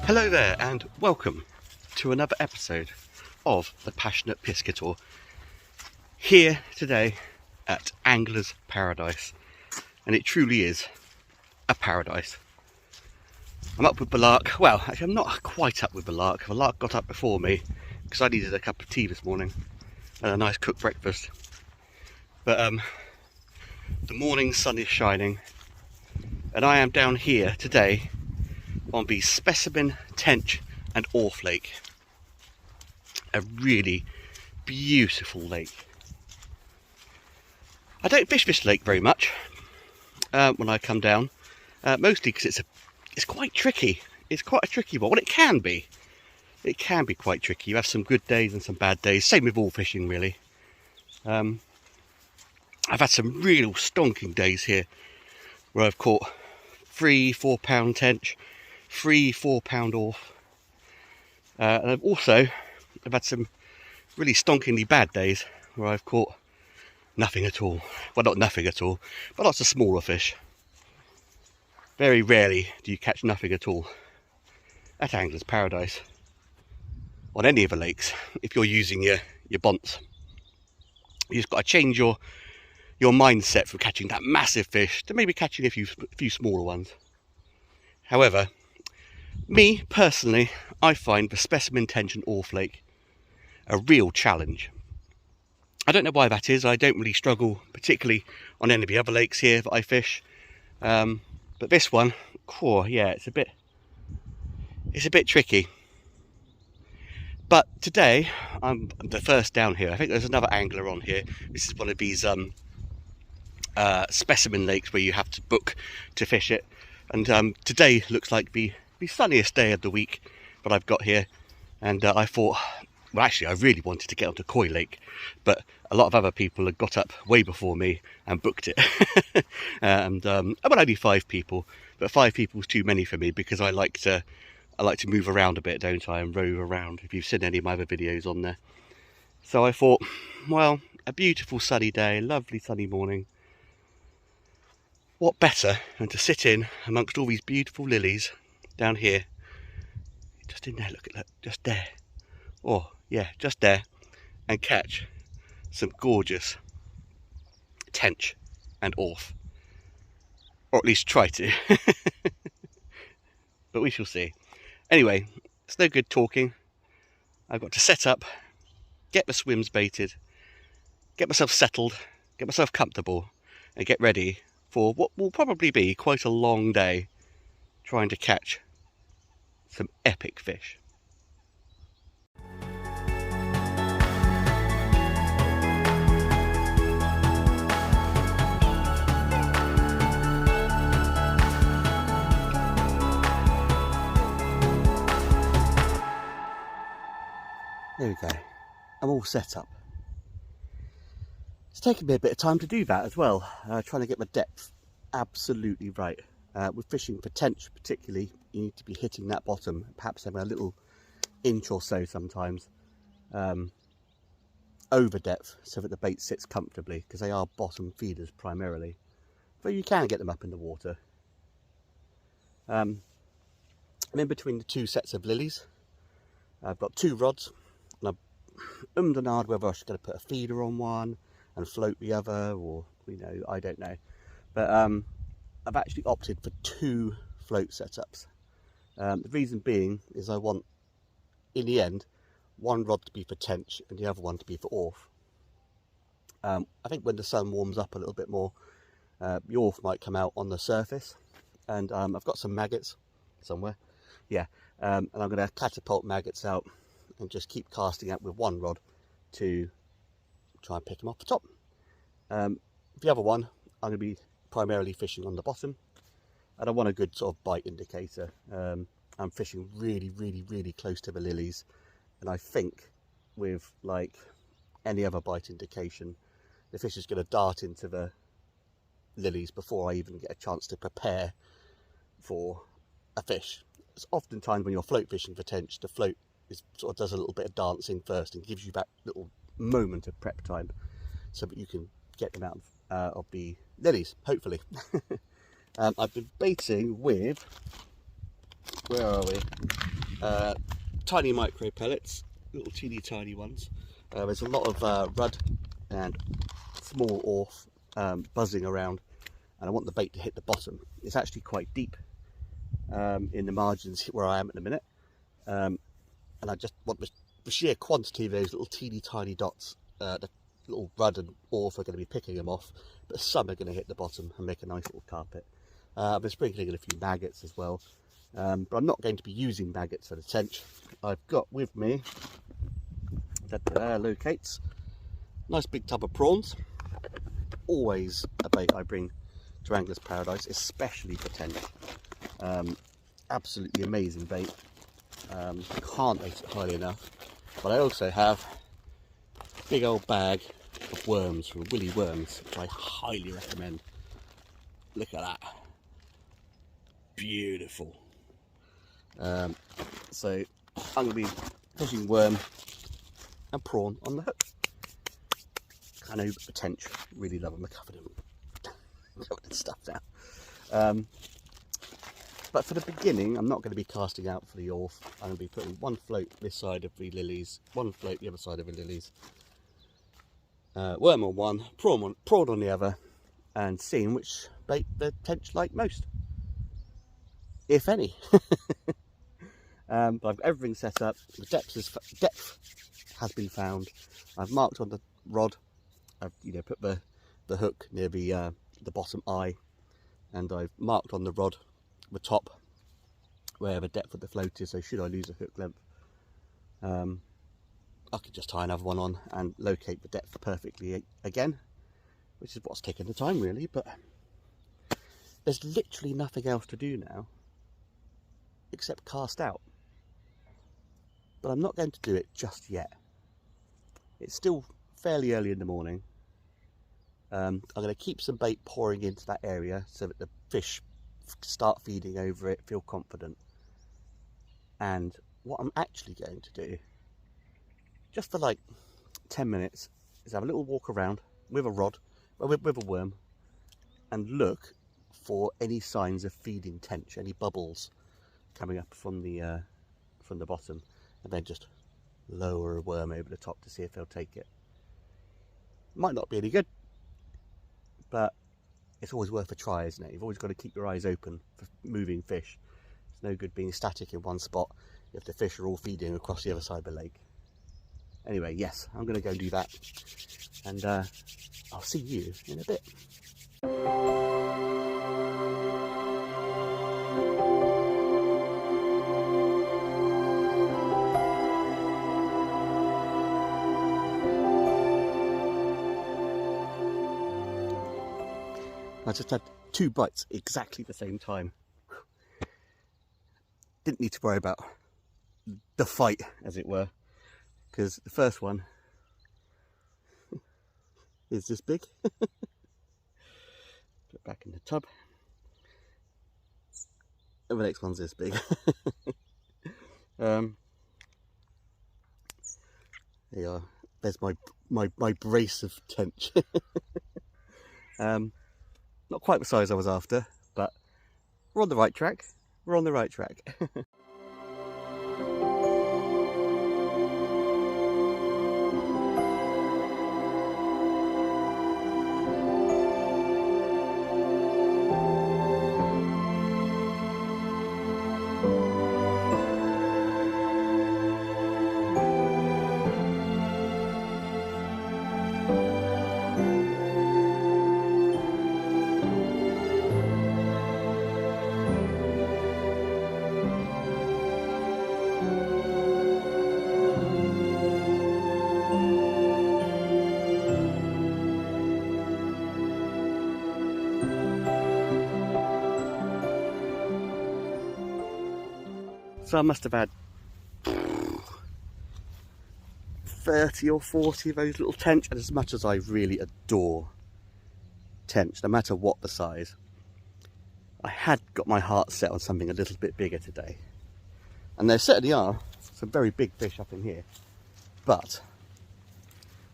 Hello there and welcome to another episode of The Passionate Piscator, here today at Angler's Paradise, and it truly is a paradise. I'm up with the lark. Well, actually I'm not quite up with the lark. The lark got up before me because I needed a cup of tea this morning and a nice cooked breakfast. But the morning sun is shining and I am down here today on the Specimen, Tench and Orf Lake. A really beautiful lake. I don't fish this lake very much when I come down, mostly because it's quite tricky. It's quite a tricky one. Well, it can be. It can be quite tricky. You have some good days and some bad days. Same with all fishing, really. I've had some real stonking days here where I've caught 3-4 pound tench, 3-4 pound Orf, and I've had some really stonkingly bad days where I've caught nothing at all. Well, not nothing at all, but lots of smaller fish. Very rarely do you catch nothing at all at Angler's Paradise on any of the lakes if you're using your bonts. You just got to change your mindset from catching that massive fish to maybe catching a few smaller ones. However, me personally, I find the Specimen, Tench and Orf Lake a real challenge. I don't know why that is. I don't really struggle particularly on any of the other lakes here that I fish, but this one, yeah, it's a bit tricky. But today I'm the first down here. I think there's another angler on here. This is one of these specimen lakes where you have to book to fish it, and today looks like the sunniest day of the week that I've got here, and I thought, well, actually I really wanted to get onto Koi Lake, but a lot of other people had got up way before me and booked it. And well, only 5 people, but 5 people is too many for me because I like to move around a bit, don't I, and rove around, if you've seen any of my other videos on there. So I thought, well, a beautiful sunny day, lovely sunny morning, what better than to sit in amongst all these beautiful lilies down here, just in there, look, just there, oh yeah, just there, and catch some gorgeous tench and Orf, or at least try to. But we shall see. Anyway, it's no good talking. I've got to set up, get the swims baited, get myself settled, get myself comfortable, and get ready for what will probably be quite a long day trying to catch some epic fish. There we go. I'm all set up. It's taken me a bit of time to do that as well, trying to get my depth absolutely right. With fishing for tench particularly, you need to be hitting that bottom, perhaps having a little inch or so sometimes over depth so that the bait sits comfortably, because they are bottom feeders primarily, but you can get them up in the water. I'm in between the 2 sets of lilies. I've got 2 rods, and I've and ahed whether I should put a feeder on one and float the other, or, you know, I don't know. But I've actually opted for 2 float setups. The reason being is I want, in the end, one rod to be for tench and the other one to be for Orf. I think when the sun warms up a little bit more, the Orf might come out on the surface, and I've got some maggots somewhere, yeah, and I'm going to catapult maggots out and just keep casting out with one rod to try and pick them off the top. The other one, I'm going to be primarily fishing on the bottom, and I want a good sort of bite indicator. I'm fishing really close to the lilies, and I think with like any other bite indication, the fish is going to dart into the lilies before I even get a chance to prepare for a fish. It's oftentimes when you're float fishing for tench, the float sort of does a little bit of dancing first and gives you that little moment of prep time so that you can get them out of the lilies, hopefully. I've been baiting with, where are we? tiny micro pellets, little teeny tiny ones. There's a lot of rudd and small orth buzzing around, and I want the bait to hit the bottom. It's actually quite deep in the margins where I am at the minute, and I just want the sheer quantity of those little teeny tiny dots. The little rudd and orth are going to be picking them off, but some are going to hit the bottom and make a nice little carpet. I've been sprinkling in a few maggots as well, but I'm not going to be using maggots for the tench. I've got with me, that locates, nice big tub of prawns. Always a bait I bring to Angler's Paradise, especially for tench. Absolutely amazing bait. Can't rate it highly enough. But I also have a big old bag of worms from Willy Worms, which I highly recommend. Look at that. Beautiful. So I'm going to be fishing worm and prawn on the hook. Kind of a tench. Really love them. I'm covered in stuff now. But for the beginning, I'm not going to be casting out for the orth. I'm going to be putting one float this side of the lilies, one float the other side of the lilies. Worm on one, prawn on the other, and seeing which bait the tench like most, if any. But I've got everything set up. The depth has been found. I've marked on the rod. I've put the hook near the bottom eye, and I've marked on the rod the top where the depth of the float is. So should I lose a hook length, I could just tie another one on and locate the depth perfectly again, which is what's taking the time really. But there's literally nothing else to do now except cast out. But I'm not going to do it just yet. It's still fairly early in the morning. I'm going to keep some bait pouring into that area so that the fish start feeding over it, feel confident. And what I'm actually going to do, just for like 10 minutes, is have a little walk around with a rod, with a worm, and look for any signs of feeding tench, any bubbles coming up from the bottom, and then just lower a worm over the top to see if they'll take it. Might not be any good, but it's always worth a try, isn't it? You've always got to keep your eyes open for moving fish. It's no good being static in one spot if the fish are all feeding across the other side of the lake. Anyway, yes, I'm going to go do that, and I'll see you in a bit. I just had 2 bites exactly the same time. Didn't need to worry about the fight, as it were, because the first one is this big. Put it back in the tub. And the next one's this big. There you are. There's my brace of tench. Not quite the size I was after, but we're on the right track. We're on the right track. So I must have had 30 or 40 of those little tench, and as much as I really adore tench, no matter what the size, I had got my heart set on something a little bit bigger today. And there certainly are some very big fish up in here. But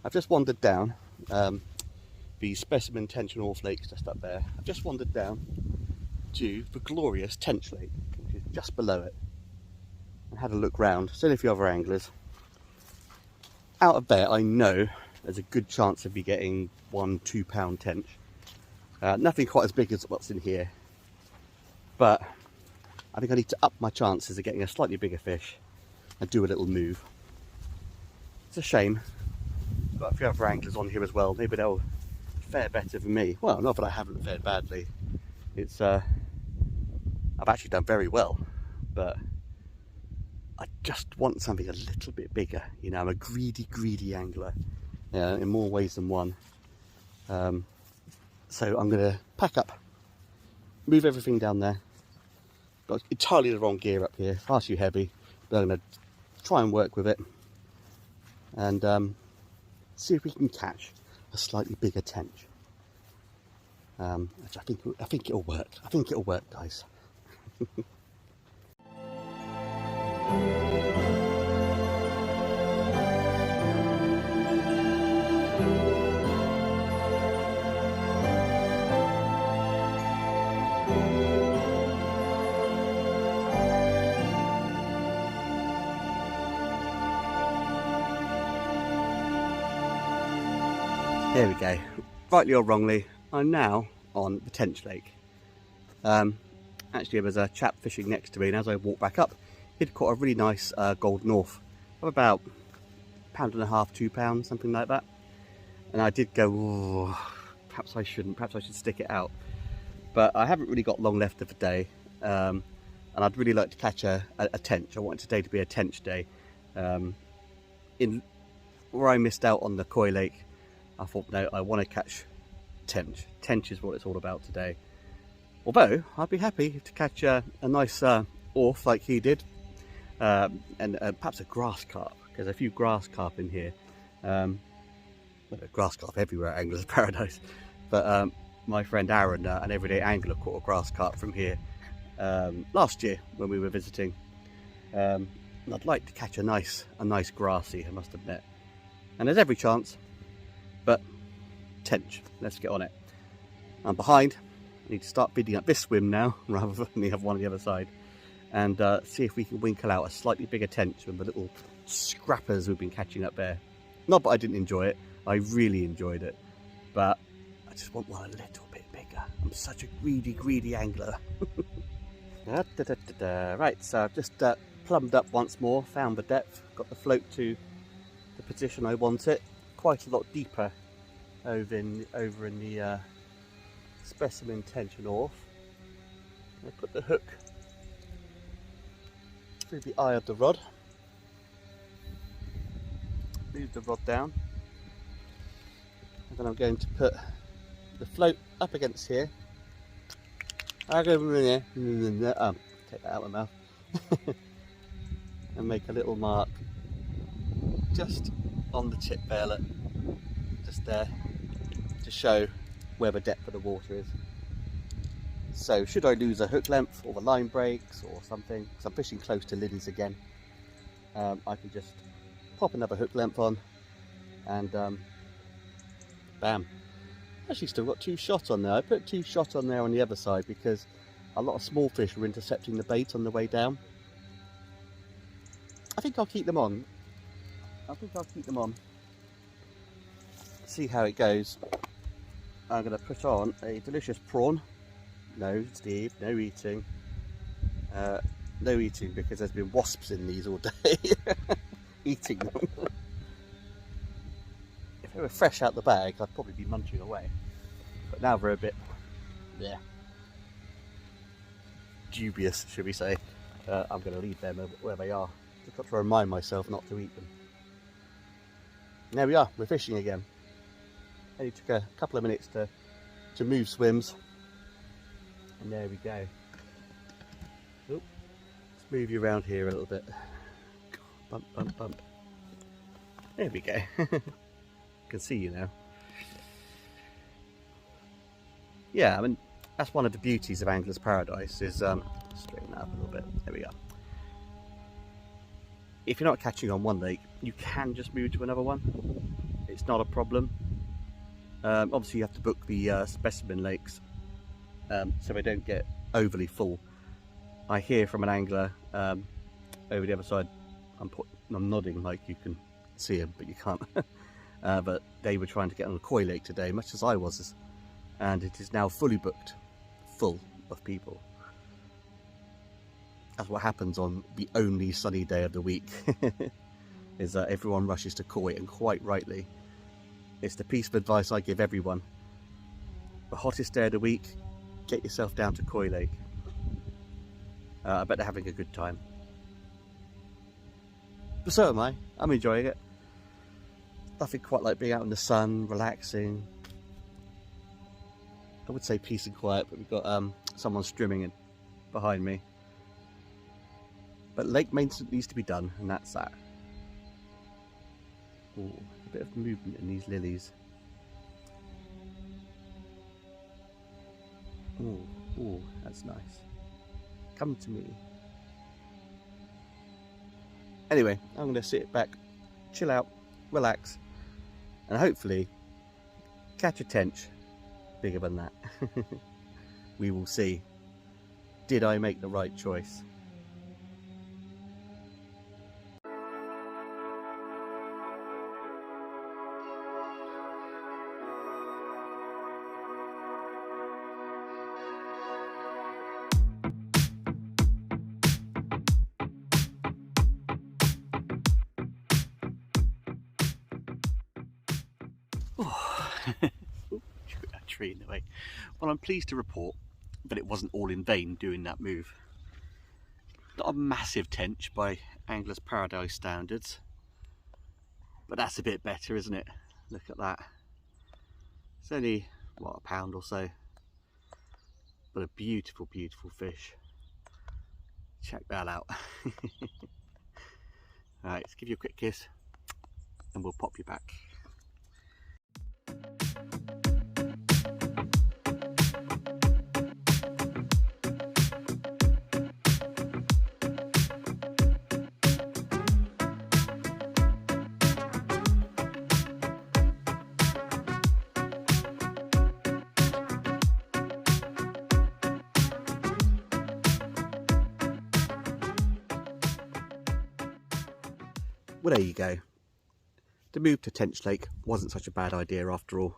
I've just wandered down the specimen tench and orth lakes just up there. I've just wandered down to the glorious Tench Lake, which is just below it. and had a look round, seen a few other anglers. Out of there, I know there's a good chance of me getting 1-2 pound tench. Nothing quite as big as what's in here, but I think I need to up my chances of getting a slightly bigger fish and do a little move. It's a shame. I've got a few other anglers on here as well. Maybe they'll fare better than me. Well, not that I haven't fared badly. It's I've actually done very well, but I just want something a little bit bigger. You know, I'm a greedy angler, in more ways than one. So I'm going to pack up, move everything down there. Got entirely the wrong gear up here, far too heavy, but I'm going to try and work with it and see if we can catch a slightly bigger tench. Which I think it'll work. I think it'll work, guys. There we go. Rightly or wrongly, I'm now on the Tench Lake. Actually, there was a chap fishing next to me, and as I walked back up, he'd caught a really nice gold north of about £1.5, £2, something like that. And I did go, oh, perhaps I shouldn't, perhaps I should stick it out. But I haven't really got long left of the day, and I'd really like to catch a tench. I wanted today to be a tench day. In where I missed out on the Koi Lake, I thought, no, I want to catch tench. Tench is what it's all about today. Although, I'd be happy to catch a nice orth like he did, and perhaps a grass carp. There's a few grass carp in here. Well, grass carp everywhere at Angler's Paradise. But my friend Aaron, an everyday angler, caught a grass carp from here last year when we were visiting. And I'd like to catch a nice grassy, I must admit. And there's every chance. But tench, let's get on it. I'm behind. I need to start bidding up this swim now rather than the other one on the other side, and see if we can winkle out a slightly bigger tench than the little scrappers we've been catching up there. Not that I didn't enjoy it, I really enjoyed it, but I just want one a little bit bigger. I'm such a greedy angler. Right, so I've just plumbed up once more, found the depth, got the float to the position I want it. Quite a lot deeper over in the specimen tension off. I put the hook through the eye of the rod, move the rod down, and then I'm going to put the float up against here. I'll go take that out of my mouth and make a little mark just on the tip violet, just there, to show where the depth of the water is. So should I lose a hook length or the line breaks or something, because I'm fishing close to lilies again, I can just pop another hook length on and bam. Actually still got 2 shot on there. I put 2 shot on there on the other side because a lot of small fish were intercepting the bait on the way down. I think I'll keep them on. See how it goes. I'm going to put on a delicious prawn. No, Steve, no eating. No eating because there's been wasps in these all day. Eating them. If they were fresh out the bag, I'd probably be munching away. But now they're a bit, yeah, dubious, should we say. I'm going to leave them where they are. I've got to remind myself not to eat them. And there we are, we're fishing again. Only took a couple of minutes to move swims. And there we go. Oh, let's move you around here a little bit. Bump, bump, bump. There we go. I can see you now. Yeah, I mean, that's one of the beauties of Angler's Paradise is, straighten that up a little bit. There we go. If you're not catching on one lake, you can just move to another one. It's not a problem. Obviously you have to book the specimen lakes so they don't get overly full. I hear from an angler over the other side. I'm nodding like you can see them, but you can't. But they were trying to get on a koi lake today, much as I was, and it is now fully booked, full of people. That's what happens on the only sunny day of the week, is that everyone rushes to koi, and quite rightly. It's the piece of advice I give everyone. The hottest day of the week, get yourself down to koi lake. I bet they're having a good time. But so am I. I'm enjoying it. Nothing quite like being out in the sun, relaxing. I would say peace and quiet, but we've got someone streaming behind me. But lake maintenance needs to be done, and that's that. Ooh, a bit of movement in these lilies. Ooh, that's nice. Come to me. Anyway, I'm going to sit back, chill out, relax, and hopefully catch a tench bigger than that. We will see. Did I make the right choice? That tree in the way. Well, I'm pleased to report that it wasn't all in vain doing that move. Not a massive tench by Angler's Paradise standards, but that's a bit better, isn't it? Look at that. It's only, what, a pound or so, but a beautiful, beautiful fish. Check that out. Alright, let's give you a quick kiss and we'll pop you back. Well, there you go. The move to Tench Lake wasn't such a bad idea after all.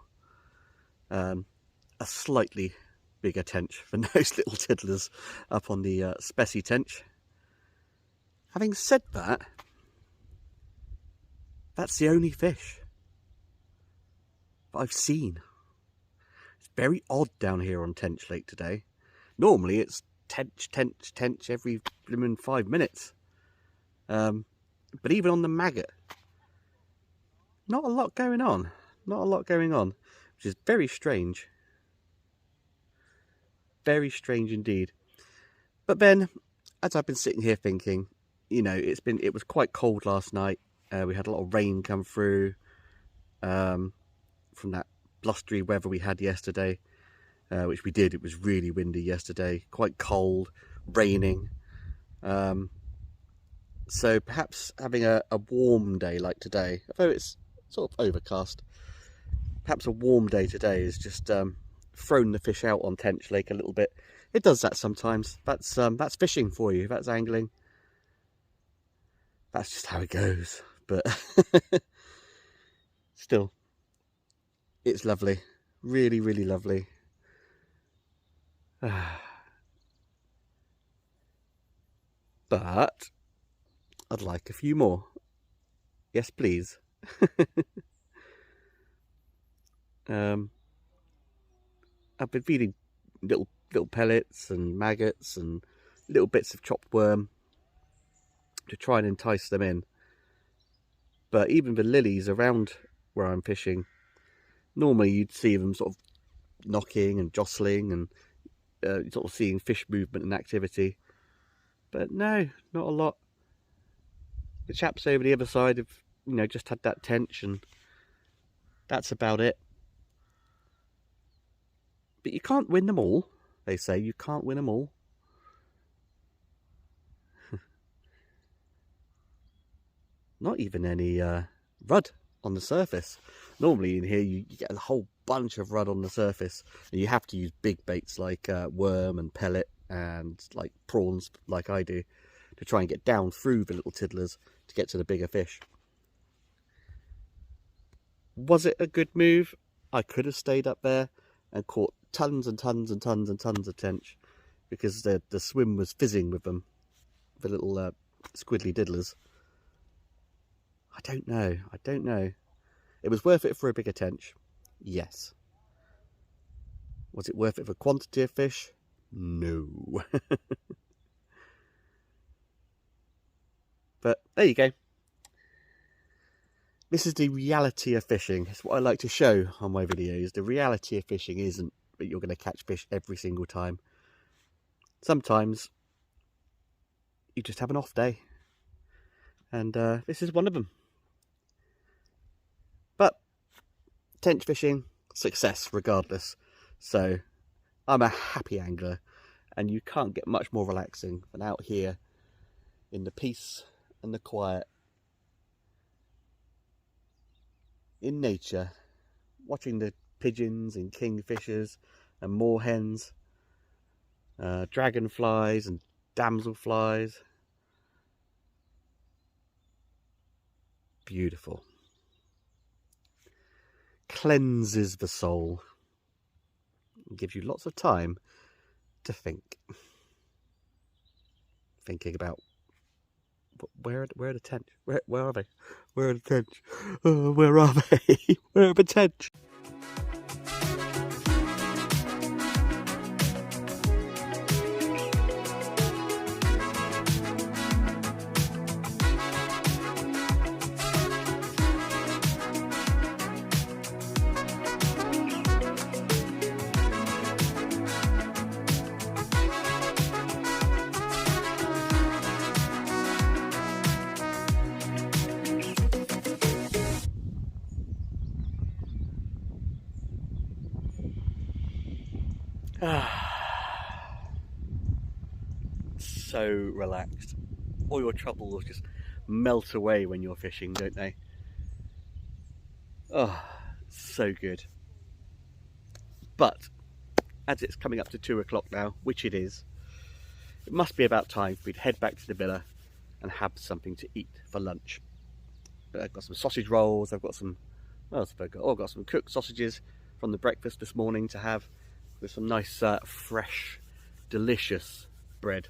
A slightly bigger tench than those little tiddlers up on the Spessy Tench. Having said that, that's the only fish that I've seen. It's very odd down here on Tench Lake today. Normally it's tench, tench, tench every 5 minutes. But even on the maggot, not a lot going on. Not a lot going on, which is very strange. Very strange indeed. But then, as I've been sitting here thinking, you know, it was quite cold last night. We had a lot of rain come through from that blustery weather we had yesterday, which we did. It was really windy yesterday, quite cold, raining. So perhaps having a warm day like today, although it's sort of overcast, perhaps a warm day today has just thrown the fish out on Tench Lake a little bit. It does that sometimes. That's fishing for you. That's angling. That's just how it goes. But still, it's lovely. Really, really lovely. But I'd like a few more. Yes, please. I've been feeding little pellets and maggots and little bits of chopped worm to try and entice them in. But even the lilies around where I'm fishing, normally you'd see them sort of knocking and jostling and sort of seeing fish movement and activity. But no, not a lot. The chaps over the other side have, you know, just had that tench and that's about it. But you can't win them all, they say. You can't win them all. Not even any rudd on the surface. Normally in here you get a whole bunch of rudd on the surface, and you have to use big baits like worm and pellet and like prawns like I do. to try and get down through the little tiddlers to get to the bigger fish. Was it a good move? I could have stayed up there and caught tons and tons and tons and tons of tench, because the swim was fizzing with them, the little squiddly diddlers. I don't know. It was worth it for a bigger tench, yes. Was it worth it for quantity of fish? No. But there you go. This is the reality of fishing. It's what I like to show on my videos. The reality of fishing isn't that you're going to catch fish every single time. Sometimes you just have an off day. And this is one of them. But tench fishing, success regardless. So I'm a happy angler, and you can't get much more relaxing than out here in the peace and the quiet, in nature, watching the pigeons and kingfishers and moorhens, dragonflies and damselflies. Beautiful. Cleanses the soul. Gives you lots of time to think. Thinking about where are the tench? Where are they? Where are the tench? Oh, where are they? Where are the tench? So relaxed. All your troubles just melt away when you're fishing, don't they? Oh, so good. But as it's coming up to 2 o'clock now, which it is, it must be about time for me to head back to the villa and have something to eat for lunch. I've got some sausage rolls, I've got some, what else have I got? Oh, I've got some cooked sausages from the breakfast this morning to have, with some nice fresh, delicious bread.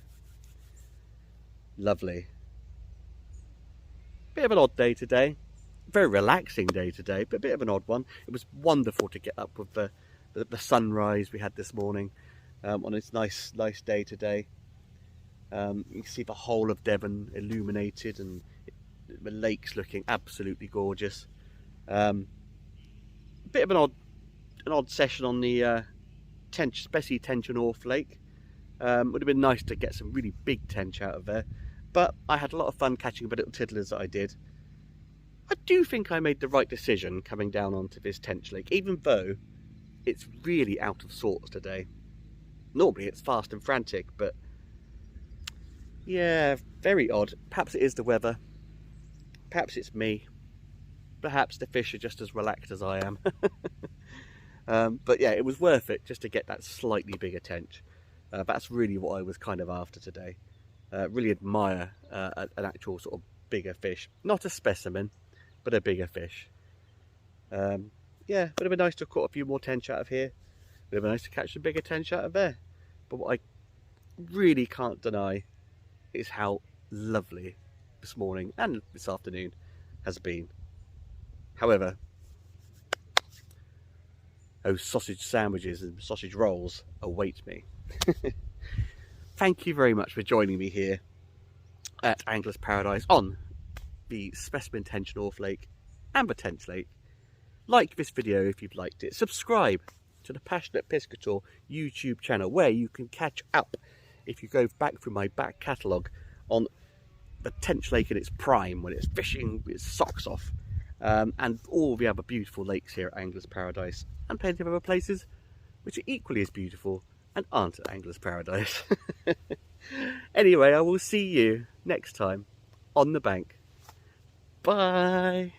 Lovely. Bit of an odd day today. Very relaxing day today, but a bit of an odd one. It was wonderful to get up with the sunrise we had this morning on this nice day today. You can see the whole of Devon illuminated, and the lake's looking absolutely gorgeous. Bit of an odd session on the Tench, especially Tench and North Lake. Would have been nice to get some really big tench out of there, but I had a lot of fun catching the little tiddlers that I did. I do think I made the right decision coming down onto this Tench Lake, even though it's really out of sorts today. Normally it's fast and frantic, but yeah, very odd. Perhaps it is the weather, perhaps it's me, perhaps the fish are just as relaxed as I am. But yeah, it was worth it just to get that slightly bigger tench. That's really what I was kind of after today. Really admire an actual sort of bigger fish. Not a specimen, but a bigger fish. Yeah, would have been nice to have caught a few more tench out of here. Would have been nice to catch a bigger tench out of there. But what I really can't deny is how lovely this morning and this afternoon has been. However, those sausage sandwiches and sausage rolls await me. Thank you very much for joining me here at Angler's Paradise on the Specimen Tench North Lake and the Tench Lake. Like this video if you've liked it. Subscribe to the Passionate Piscator YouTube channel, where you can catch up if you go back through my back catalogue on the Tench Lake in its prime, when it's fishing with its socks off, and all the other beautiful lakes here at Angler's Paradise, and plenty of other places which are equally as beautiful and aren't at Angler's Paradise. Anyway, I will see you next time on the bank. Bye.